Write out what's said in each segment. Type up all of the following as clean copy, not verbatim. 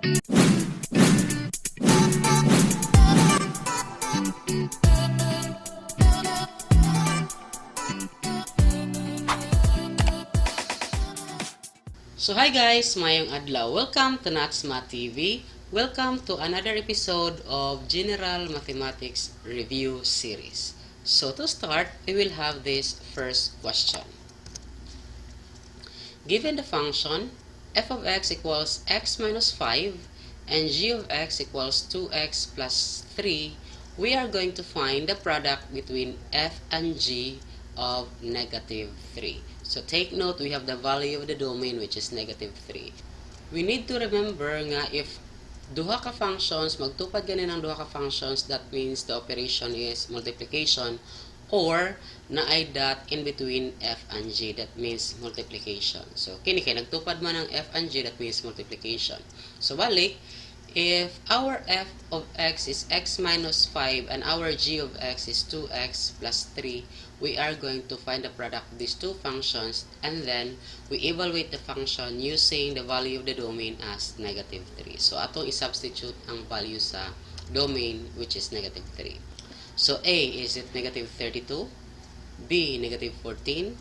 So hi guys, mayong adlaw. Welcome to NatzMath TV. Welcome to another episode of General Mathematics Review Series. So to start, we will have this first question. Given the function f of x equals x minus 5 and g of x equals 2x plus 3, we are going to find the product between f and g of negative 3. So take note, we have the value of the domain which is negative 3. We need to remember nga if duha ka functions, magtupad ganin ang duha ka functions, that means the operation is multiplication, or naay dot in between f and g, that means multiplication. So kini kay nagtupad man ang f and g, that means multiplication. So balik, if our f of x is x minus 5 and our g of x is 2x plus 3, we are going to find the product of these two functions, and then we evaluate the function using the value of the domain as negative 3. So atong i-substitute ang value sa domain which is negative 3. So A is it negative 32, B negative 14,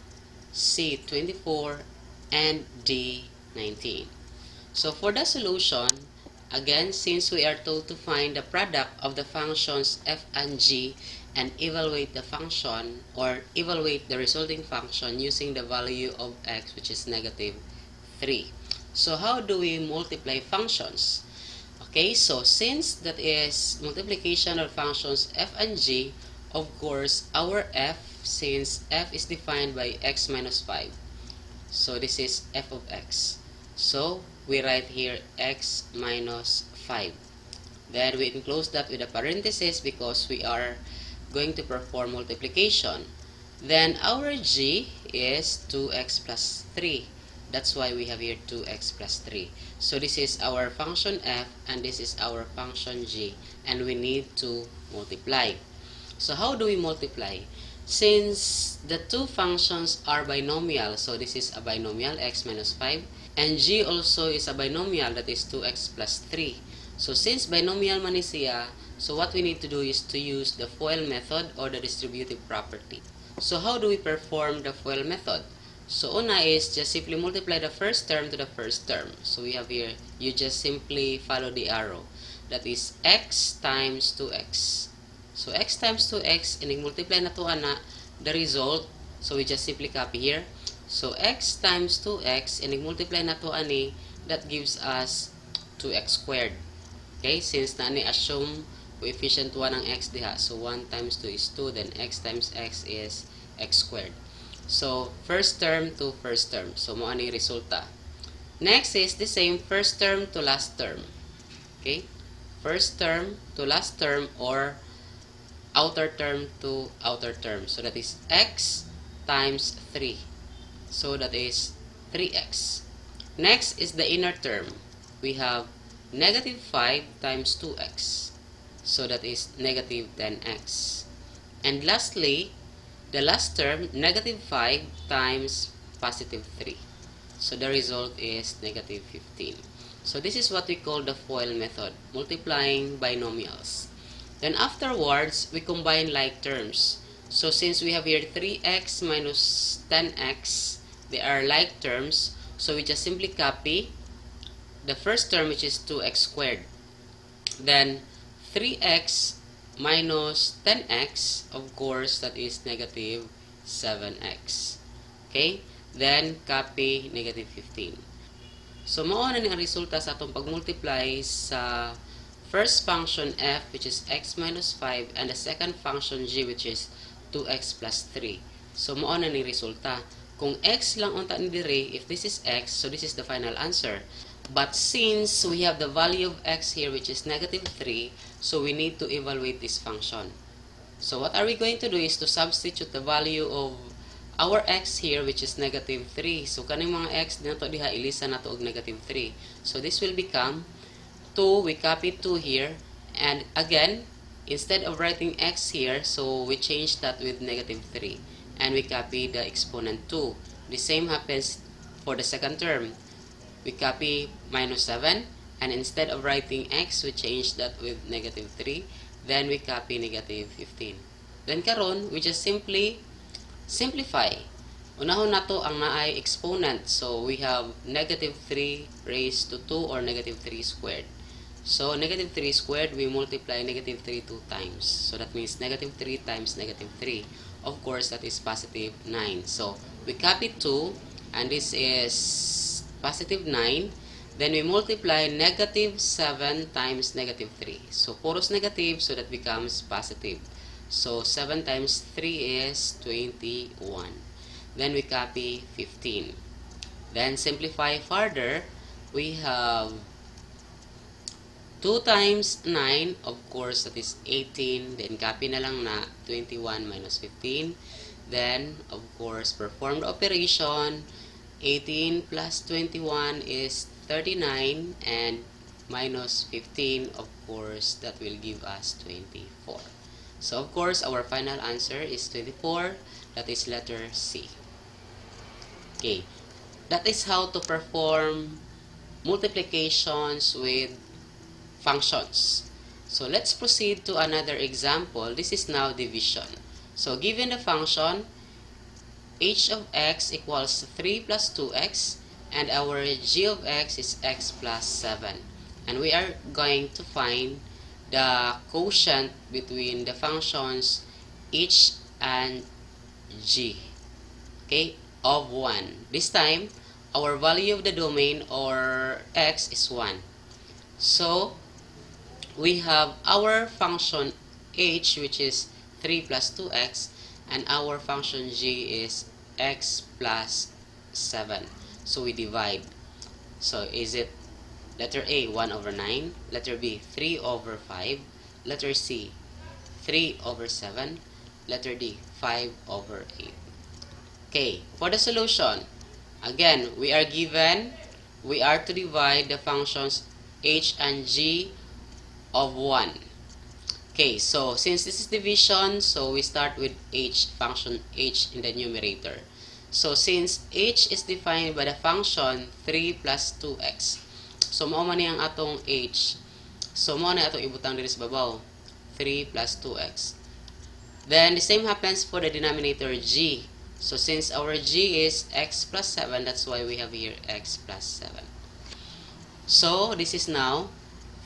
C 24, and D 19. So for the solution, again, since we are told to find the product of the functions f and g and evaluate the function or evaluate the resulting function using the value of x which is negative 3. So how do we multiply functions? Okay, so since that is multiplication of functions f and g, of course our f, since f is defined by x minus 5, so this is f of x. So we write here x minus 5. Then we enclose that with a parenthesis because we are going to perform multiplication. Then our g is 2x plus 3. That's why we have here 2x plus 3. So this is our function f and this is our function g, and we need to multiply. So how do we multiply? Since the two functions are binomial, so this is a binomial x minus 5, and g also is a binomial, that is 2x plus 3. So since binomial man is siya, so what we need to do is to use the FOIL method or the distributive property. So how do we perform the FOIL method? So una is just simply multiply the first term to the first term. So we have here, you just simply follow the arrow. That is x times 2x. So x times 2x, and multiply na to ana the result. So we just simply copy here. So x times 2x, and multiply na to ani, that gives us 2x squared. Okay, since na ni assume coefficient 1 ang x diha, so 1 times 2 is 2, then x times x is x squared. So first term to first term, so mo ani resulta. Next is the same, first term to last term. Okay, first term to last term, or outer term to outer term. So that is x times 3. So that is 3x. Next is the inner term. We have negative 5 times 2x. So that is negative 10x. And lastly, the last term, negative 5 times positive 3. So the result is negative 15. So this is what we call the FOIL method, multiplying binomials. Then afterwards, we combine like terms. So since we have here 3x minus 10x, they are like terms, so we just simply copy the first term which is 2x squared. Then 3x minus 10x, of course, that is negative 7x. Okay? Then copy negative 15. So mao na ni ang resulta sa atong pagmultiply sa first function f which is x minus 5 and the second function g which is 2x plus 3. So mao na ni resulta. Kung x lang unta ni dire, if this is x, so this is the final answer. But since we have the value of x here which is negative 3, so we need to evaluate this function. So what are we going to do is to substitute the value of our x here which is negative 3. So kaning mga x dito diha ilisa na to og negative 3. So this will become 2, we copy 2 here, and again instead of writing x here, so we change that with negative 3 and we copy the exponent 2. The same happens for the second term. We copy minus 7 And instead of writing x, we change that with negative 3. Then we copy negative 15. Then karon, we just simply simplify. Unahon nato ang naay exponent. So we have negative 3 raised to 2 or negative 3 squared. So negative 3 squared, we multiply negative 3 2 times. So that means negative 3 times negative 3. Of course, that is positive 9. So we copy 2, and this is positive 9. Then we multiply negative 7 times negative 3. So puros negative, so that becomes positive. So 7 times 3 is 21. Then we copy 15. Then simplify further. We have 2 times 9, of course, that is 18. Then copy na lang na 21 minus 15. Then, of course, perform the operation. 18 plus 21 is 39, and minus 15, of course, that will give us 24. So, of course, our final answer is 24. That is letter C. Okay, that is how to perform multiplications with functions. So, let's proceed to another example. This is now division. So, given the function h of x equals 3 plus 2x, and our g of x is x plus 7. And we are going to find the quotient between the functions h and g, okay, of 1. This time, our value of the domain, or x, is 1. So, we have our function h, which is 3 plus 2x, and our function g is x plus 7. So we divide. So is it letter A, 1 over 9, letter B, 3 over 5, letter C, 3 over 7, letter D, 5 over 8. Okay, for the solution, again, we are to divide the functions h and g of 1. Okay, so since this is division, so we start with h, function h in the numerator. So since h is defined by the function 3 plus 2x, so mao man ang atong h. So mao na atong ibutang diri sa babaw, 3 plus 2x. Then the same happens for the denominator g. So since our g is x plus 7, that's why we have here x plus 7. So this is now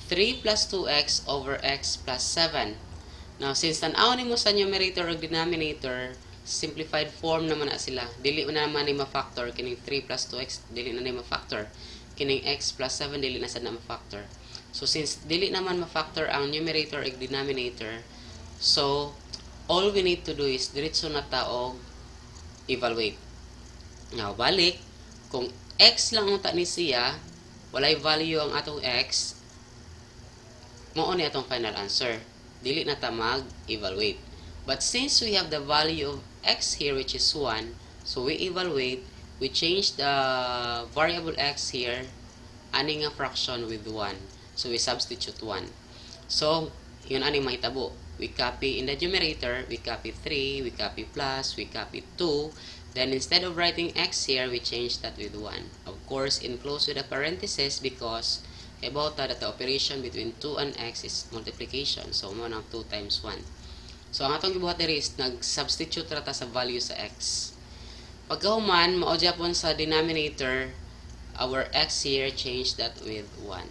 3 plus 2x over x plus 7. Now, since tanaw nimo sa numerator o denominator, simplified form naman na sila. Dili na naman ni ma-factor. Kining 3 plus 2x, dili na ni ma-factor. Kining x plus 7, dili na sad na ma-factor. So, since dili naman ma-factor ang numerator o denominator, so, all we need to do is, diretso na taog evaluate. Now, balik, kung x lang unta ni siya, walay value ang atong x, mao ni atong final answer. Dili na ta mag-evaluate. But since we have the value of x here, which is 1, so we evaluate, we change the variable x here, ani nga fraction with 1. So we substitute 1. So, yun ani mahitabo. We copy in the numerator, we copy 3, we copy plus, we copy 2. Then instead of writing x here, we change that with 1. Of course, enclosed with a parenthesis because about that the operation between 2 and x is multiplication. So, mo ng 2 times 1. So, ang atong gibuhat diri is nag-substitute rata sa value sa x. Pagkahuman, maudya po sa denominator, our x here, change that with 1.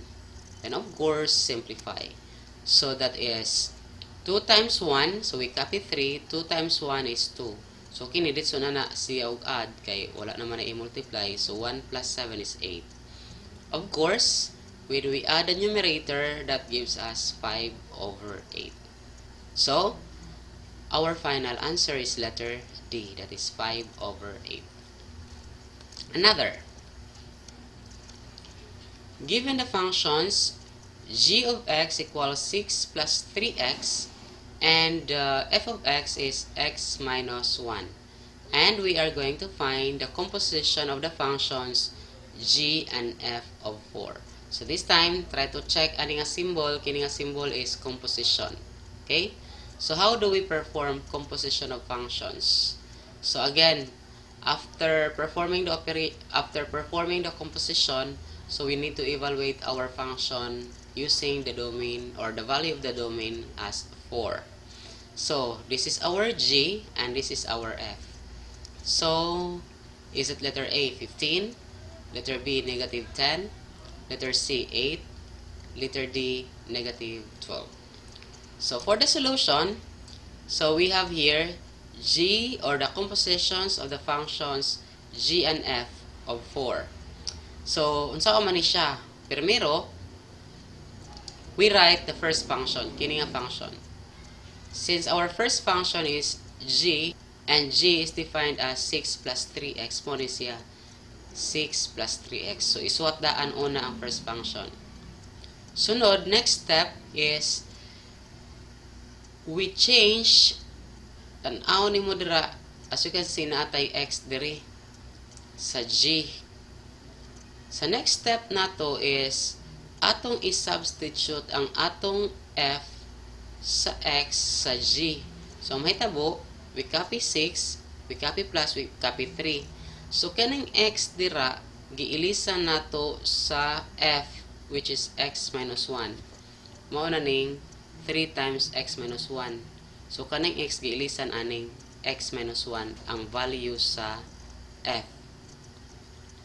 And of course, simplify. So, that is 2 times 1. So, we copy 3. 2 times 1 is 2. So, kinidit so na siya og add kay wala naman na i-multiply. So, 1 plus 7 is 8. Of course, when we add the numerator, that gives us 5 over 8. So, our final answer is letter D. That is 5 over 8. Another. Given the functions g of x equals 6 plus 3x, and f of x is x minus 1. And we are going to find the composition of the functions g and f of 4. So this time, try to check ani nga symbol. Kini nga symbol is composition. Okay? So how do we perform composition of functions? So again, after performing the composition, So we need to evaluate our function using the domain or the value of the domain as 4. So this is our G and this is our F. So is it letter A 15, letter B negative 10, letter C 8, letter D negative 12? So for the solution, so we have here G or the compositions of the functions G and F of 4. So unsa man ni siya? Primero, we write the first function, kini nga function. Since our first function is G, and G is defined as 6 plus 3x, mo ni siya 6 plus 3x. So isuwat daan una ang first function. Sunod, next step is we change tan-aw ni mo dira, as you can see naatay x diri sa G. Sa next step nato is atong i-substitute ang atong F sa x sa G. So mahitabo, we copy 6, we copy plus, we copy 3. So kaning x dira giilisan nato sa F, which is x minus 1. Mao na ning 3 times x minus 1. So kaning x giilisan aning x minus 1 ang value sa F.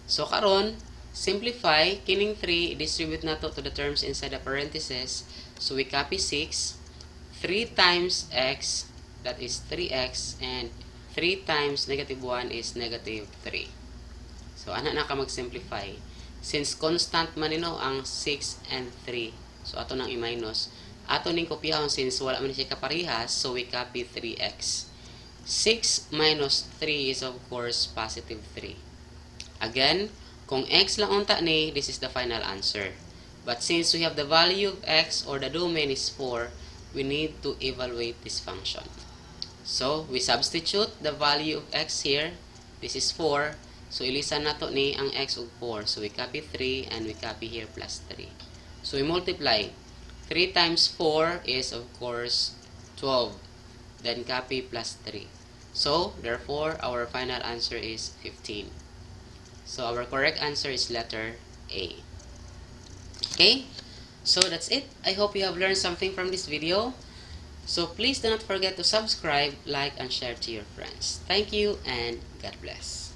So karon, simplify kining 3, distribute nato to the terms inside the parentheses. So we copy 6, 3 times x, that is 3x, and 3 times negative 1 is negative 3. So ana na ka mag-simplify. Since constant man ang 6 and 3, so ato nang i-minus. Ato ning kopyahon since wala man siya kaparehas, so we copy 3x. 6 minus 3 is of course positive 3. Again, kung x lang unta ni, this is the final answer. But since we have the value of x or the domain is 4, we need to evaluate this function. So, we substitute the value of x here. This is 4. So, ilisan nato ni ang x of 4. So, we copy 3 and we copy here plus 3. So, we multiply. 3 times 4 is of course 12. Then copy plus 3. So, therefore, our final answer is 15. So, our correct answer is letter A. Okay? So, that's it. I hope you have learned something from this video. So, please do not forget to subscribe, like, and share to your friends. Thank you, and God bless.